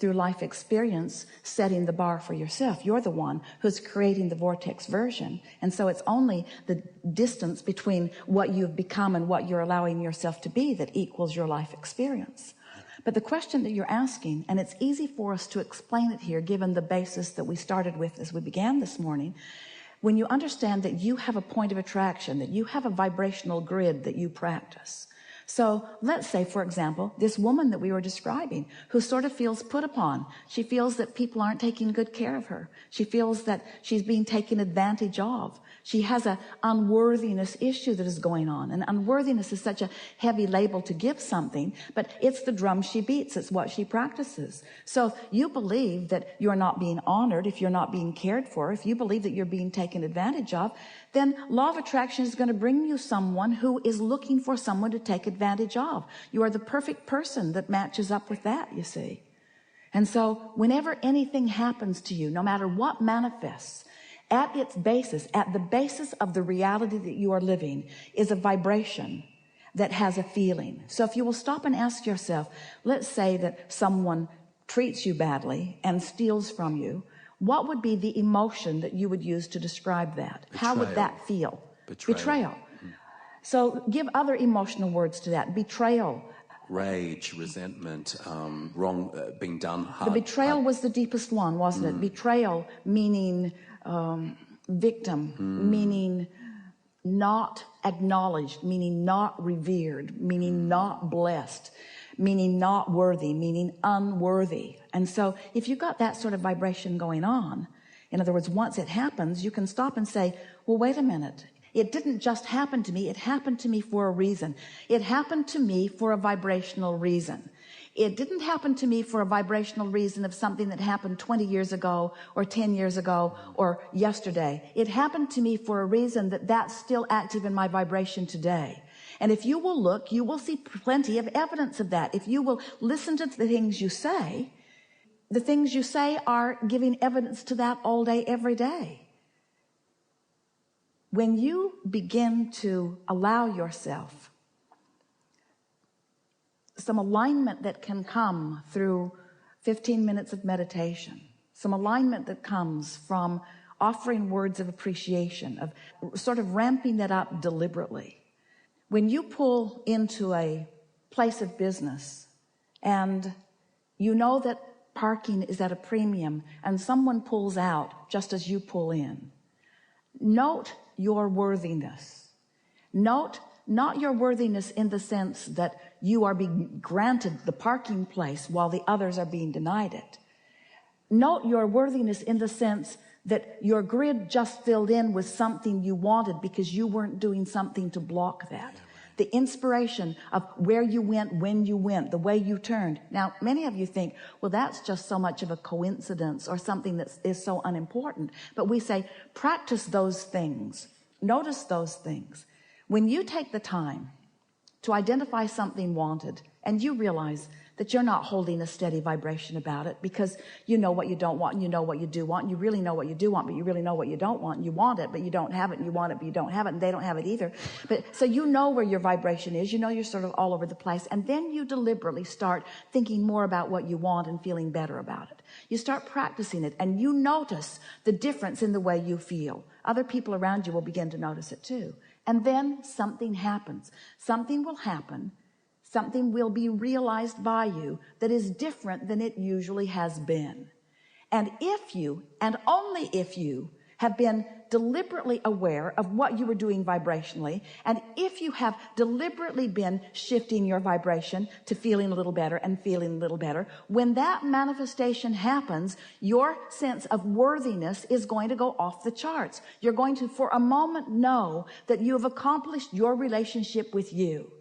through life experience, setting the bar for yourself. You're the one who's creating the vortex version. And so it's only the distance between what you've become and what you're allowing yourself to be that equals your life experience. But the question that you're asking, and it's easy for us to explain it here given the basis that we started with as we began this morning, when you understand that you have a point of attraction, that you have a vibrational grid that you practice. So let's say, for example, this woman that we were describing who sort of feels put upon. She feels that people aren't taking good care of her. She feels that she's being taken advantage of. She has an unworthiness issue that is going on. And unworthiness is such a heavy label to give something, but it's the drum she beats. It's what she practices. So if you believe that you're not being honored, if you're not being cared for, if you believe that you're being taken advantage of, then law of attraction is going to bring you someone who is looking for someone to take advantage of. You are the perfect person that matches up with that, you see. And so whenever anything happens to you, no matter what manifests, at its basis, at the basis of the reality that you are living is a vibration that has a feeling. So if you will stop and ask yourself, let's say that someone treats you badly and steals from you, what would be the emotion that you would use to describe that? Betrayal. How would that feel? Betrayal. So give other emotional words to that. Betrayal. Rage, resentment, being done hard. The betrayal was the deepest one, wasn't it? Betrayal meaning victim, meaning not acknowledged, meaning not revered, meaning not blessed, meaning not worthy, meaning unworthy. And so if you've got that sort of vibration going on, in other words, once it happens, you can stop and say, well, wait a minute. It didn't just happen to me. It happened to me for a reason. It happened to me for a vibrational reason. It didn't happen to me for a vibrational reason of something that happened 20 years ago or 10 years ago or yesterday. It happened to me for a reason that's still active in my vibration today. And if you will look, you will see plenty of evidence of that. If you will listen to the things you say are giving evidence to that all day, every day. When you begin to allow yourself some alignment that can come through 15 minutes of meditation, some alignment that comes from offering words of appreciation, of sort of ramping that up deliberately. When you pull into a place of business and you know that parking is at a premium and someone pulls out just as you pull in, note your worthiness. Note not your worthiness in the sense that you are being granted the parking place while the others are being denied it. Note your worthiness in the sense that your grid just filled in with something you wanted because you weren't doing something to block that. The inspiration of where you went, when you went, the way you turned. Now, many of you think, well, that's just so much of a coincidence or something that is so unimportant. But we say, practice those things. Notice those things. When you take the time to identify something wanted and you realize that you're not holding a steady vibration about it because you know what you don't want and you know what you do want and you really know what you do want, but you really know what you don't want and you want it, but you don't have it and you want it, but you don't have it and they don't have it either. But so you know where your vibration is, you know you're sort of all over the place, and then you deliberately start thinking more about what you want and feeling better about it. You start practicing it and you notice the difference in the way you feel. Other people around you will begin to notice it too. And then something happens. Something will happen. Something will be realized by you that is different than it usually has been. And if you, and only if you, have been deliberately aware of what you were doing vibrationally, and if you have deliberately been shifting your vibration to feeling a little better and feeling a little better, when that manifestation happens, your sense of worthiness is going to go off the charts. You're going to, for a moment, know that you have accomplished your relationship with you.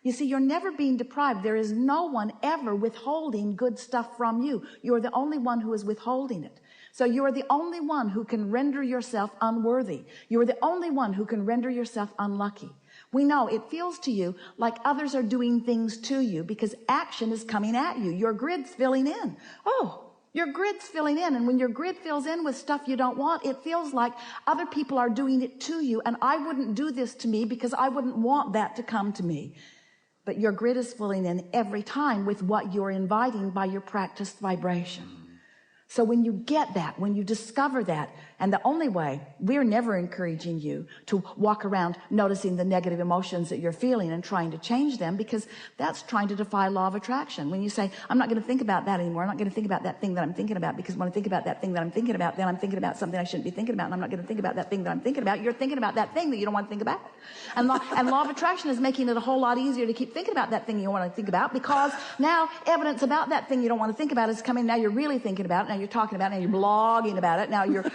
You see, you're never being deprived. There is no one ever withholding good stuff from you. You're the only one who is withholding it. So you are the only one who can render yourself unworthy. You are the only one who can render yourself unlucky. We know it feels to you like others are doing things to you because action is coming at you. Your grid's filling in. Oh, your grid's filling in. And when your grid fills in with stuff you don't want, it feels like other people are doing it to you. And I wouldn't do this to me because I wouldn't want that to come to me. but your grid is filling in every time with what you're inviting by your practiced vibration. So when you get that, when you discover that, and the only way, we're never encouraging you to walk around noticing the negative emotions that you're feeling and trying to change them, because that's trying to defy law of attraction. When you say, I'm not going to think about that anymore, I'm not going to think about that thing that I'm thinking about, because when I think about that thing that I'm thinking about, then I'm thinking about something I shouldn't be thinking about, and I'm not going to think about that thing that I'm thinking about. You're thinking about that thing that you don't want to think about. And law of attraction is making it a whole lot easier to keep thinking about that thing you don't want to think about, because now evidence about that thing you don't want to think about is coming. Now you're really thinking about it. Now you're talking about it. Now you're blogging about it. Now you're...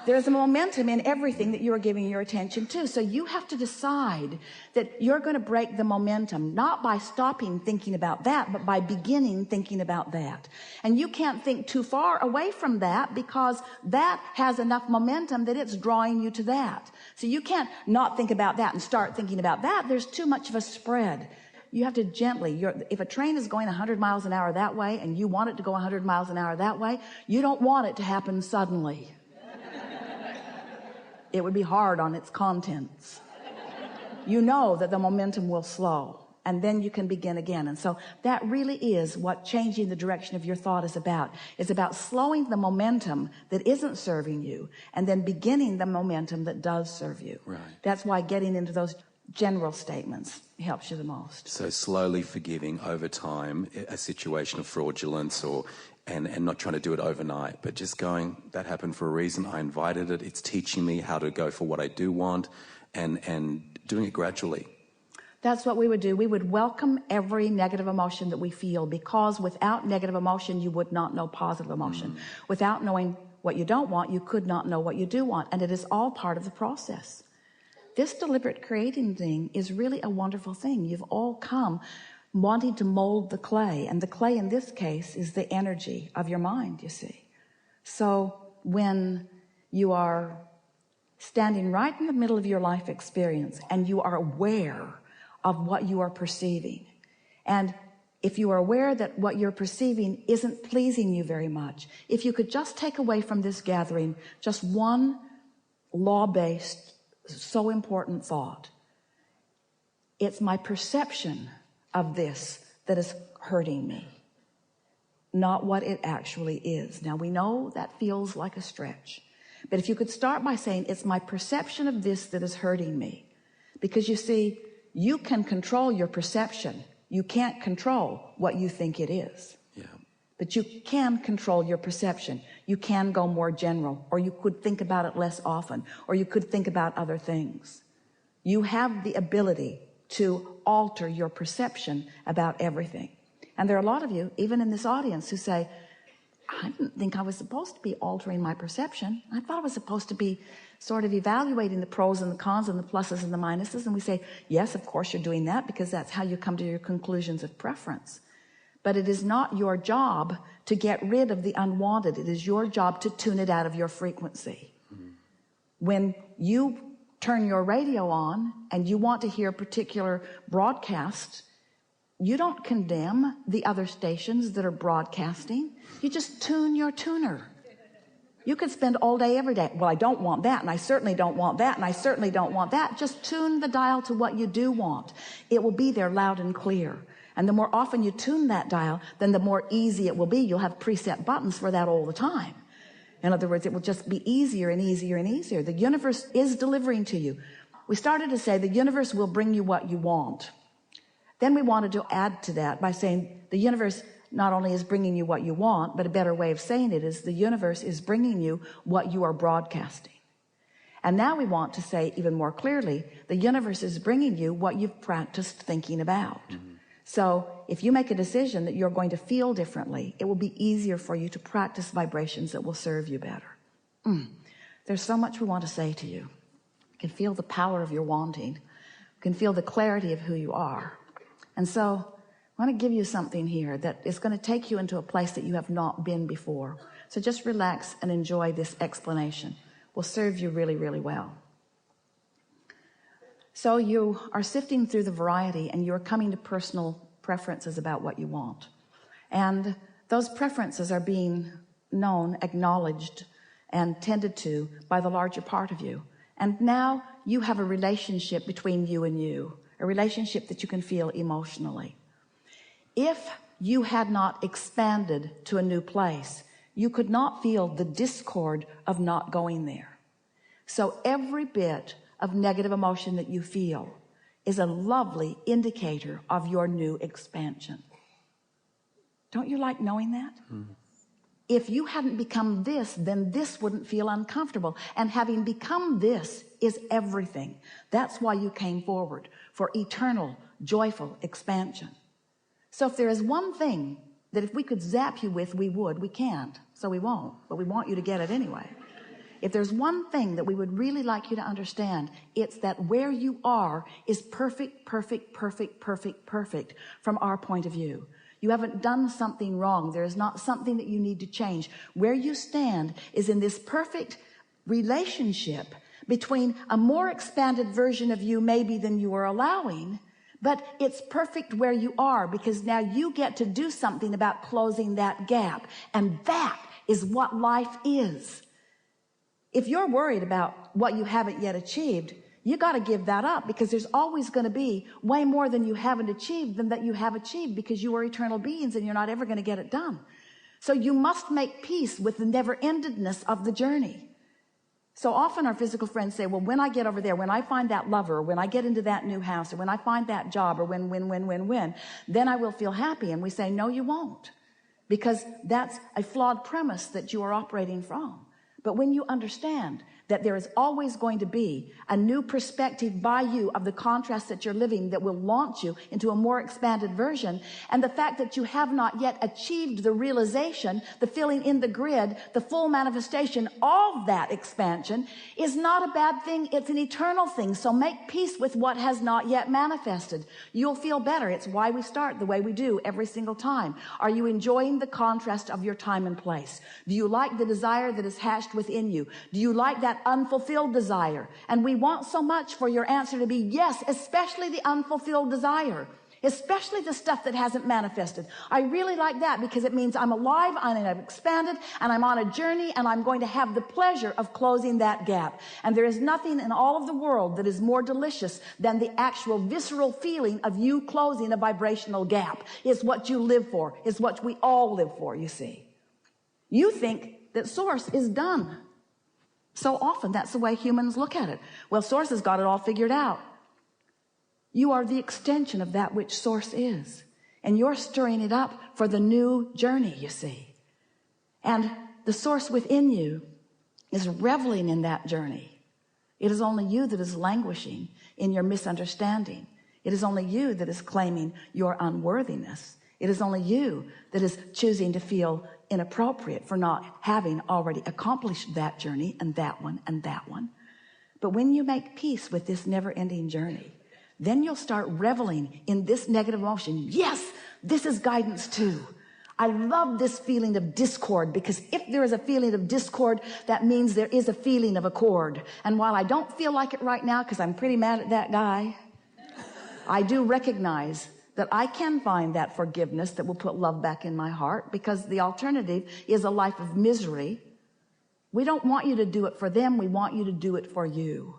There's a momentum in everything that you are giving your attention to. So you have to decide that you're going to break the momentum, not by stopping thinking about that, but by beginning thinking about that. And you can't think too far away from that, because that has enough momentum that it's drawing you to that. So you can't not think about that and start thinking about that. There's too much of a spread. You have to gently, if a train is going 100 miles an hour that way and you want it to go 100 miles an hour that way, you don't want it to happen suddenly. It would be hard on its contents. You know that the momentum will slow, and then you can begin again. And so that really is what changing the direction of your thought is about. It's about slowing the momentum that isn't serving you and then beginning the momentum that does serve you. Right. That's why getting into those general statements helps you the most. So slowly forgiving over time a situation of fraudulence, and not trying to do it overnight, but just going, that happened for a reason. I invited it. It's teaching me how to go for what I do want, and doing it gradually. That's what we would do. We would welcome every negative emotion that we feel, because without negative emotion, you would not know positive emotion. Without knowing what you don't want, you could not know what you do want. And it is all part of the process. This deliberate creating thing is really a wonderful thing. You've all come wanting to mold the clay, and the clay in this case is the energy of your mind, you see. So when you are standing right in the middle of your life experience and you are aware of what you are perceiving, and if you are aware that what you're perceiving isn't pleasing you very much, if you could just take away from this gathering just one law-based, so important thought: it's my perception of this that is hurting me, not what it actually is. Now, we know that feels like a stretch, but if you could start by saying, it's my perception of this that is hurting me. Because you see, you can control your perception. You can't control what you think it is. Yeah. But you can control your perception. You can go more general, or you could think about it less often, or you could think about other things. You have the ability to alter your perception about everything. And there are a lot of you, even in this audience, who say, I didn't think I was supposed to be altering my perception. I thought I was supposed to be sort of evaluating the pros and the cons and the pluses and the minuses. And we say, yes, of course you're doing that, because that's how you come to your conclusions of preference. But it is not your job to get rid of the unwanted. It is your job to tune it out of your frequency. When you turn your radio on and you want to hear a particular broadcast, you don't condemn the other stations that are broadcasting. You just tune your tuner. You could spend all day, every day, well, I don't want that, and I certainly don't want that, and I certainly don't want that. Just tune the dial to what you do want. It will be there loud and clear. And the more often you tune that dial, then the more easy it will be. You'll have preset buttons for that all the time. In other words, it will just be easier and easier and easier. The universe is delivering to you. We started to say the universe will bring you what you want. Then we wanted to add to that by saying the universe not only is bringing you what you want, but a better way of saying it is the universe is bringing you what you are broadcasting. And now we want to say even more clearly, the universe is bringing you what you've practiced thinking about. So if you make a decision that you're going to feel differently, it will be easier for you to practice vibrations that will serve you better. There's so much we want to say to you. You can feel the power of your wanting. You can feel the clarity of who you are. And so I want to give you something here that is going to take you into a place that you have not been before. So just relax and enjoy this explanation. It will serve you really, really well. So you are sifting through the variety, and you're coming to personal preferences about what you want. And those preferences are being known, acknowledged, and tended to by the larger part of you. And now you have a relationship between you and you, a relationship that you can feel emotionally. If you had not expanded to a new place, you could not feel the discord of not going there. So every bit of negative emotion that you feel is a lovely indicator of your new expansion. Don't you like knowing that? Mm-hmm. If you hadn't become this, then this wouldn't feel uncomfortable. And having become this is everything. That's why you came forward, for eternal, joyful expansion. So if there is one thing that if we could zap you with, we would. We can't, so we won't. But we want you to get it anyway. If there's one thing that we would really like you to understand, it's that where you are is perfect, perfect, perfect, perfect, perfect from our point of view. You haven't done something wrong. There is not something that you need to change. Where you stand is in this perfect relationship between a more expanded version of you maybe than you are allowing, but it's perfect where you are because now you get to do something about closing that gap. And that is what life is. If you're worried about what you haven't yet achieved, you got to give that up because there's always going to be way more than you haven't achieved than that you have achieved because you are eternal beings and you're not ever going to get it done. So you must make peace with the never-endedness of the journey. So often our physical friends say, well, when I get over there, when I find that lover, or when I get into that new house, or when I find that job, or when, then I will feel happy. And we say, no, you won't, because that's a flawed premise that you are operating from. But when you understand that there is always going to be a new perspective by you of the contrast that you're living that will launch you into a more expanded version, and the fact that you have not yet achieved the realization, the filling in the grid, the full manifestation of that expansion is not a bad thing. It's an eternal thing. So make peace with what has not yet manifested. You'll feel better. It's why we start the way we do every single time. Are you enjoying the contrast of your time and place? Do you like the desire that is hatched within you? Do you like that unfulfilled desire? And we want so much for your answer to be yes, especially the unfulfilled desire, especially the stuff that hasn't manifested. I really like that because it means I'm alive and I've expanded and I'm on a journey and I'm going to have the pleasure of closing that gap. And there is nothing in all of the world that is more delicious than the actual visceral feeling of you closing a vibrational gap. It's what you live for. It's what we all live for, you see. You think that Source is done. So often that's the way humans look at it. Well, Source has got it all figured out. You are the extension of that which Source is. And you're stirring it up for the new journey, you see. And the Source within you is reveling in that journey. It is only you that is languishing in your misunderstanding. It is only you that is claiming your unworthiness. It is only you that is choosing to feel inappropriate for not having already accomplished that journey and that one and that one. But when you make peace with this never-ending journey, then you'll start reveling in this negative emotion. Yes, this is guidance too. I love this feeling of discord, because if there is a feeling of discord, that means there is a feeling of accord. And while I don't feel like it right now because I'm pretty mad at that guy, I do recognize that I can find that forgiveness that will put love back in my heart, because the alternative is a life of misery. We don't want you to do it for them. We want you to do it for you.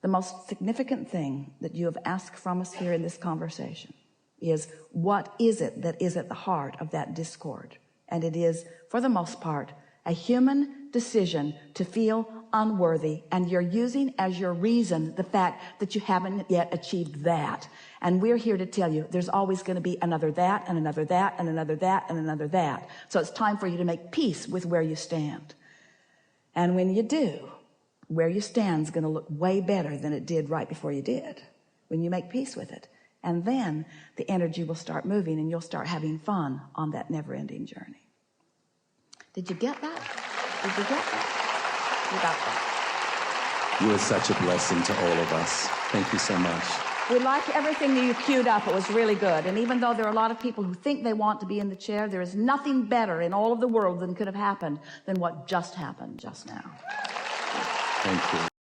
The most significant thing that you have asked from us here in this conversation is, what is it that is at the heart of that discord? And it is, for the most part, a human decision to feel unworthy, and you're using as your reason the fact that you haven't yet achieved that. And we're here to tell you there's always going to be another that, and another that, and another that, and another that. So it's time for you to make peace with where you stand. And when you do, where you stand is going to look way better than it did right before you did, when you make peace with it. And then the energy will start moving, and you'll start having fun on that never-ending journey. Did you get that? Did you get that? You got that. You are such a blessing to all of us. Thank you so much. We like everything that you queued up. It was really good. And even though there are a lot of people who think they want to be in the chair, there is nothing better in all of the world than could have happened than what just happened just now. Thank you.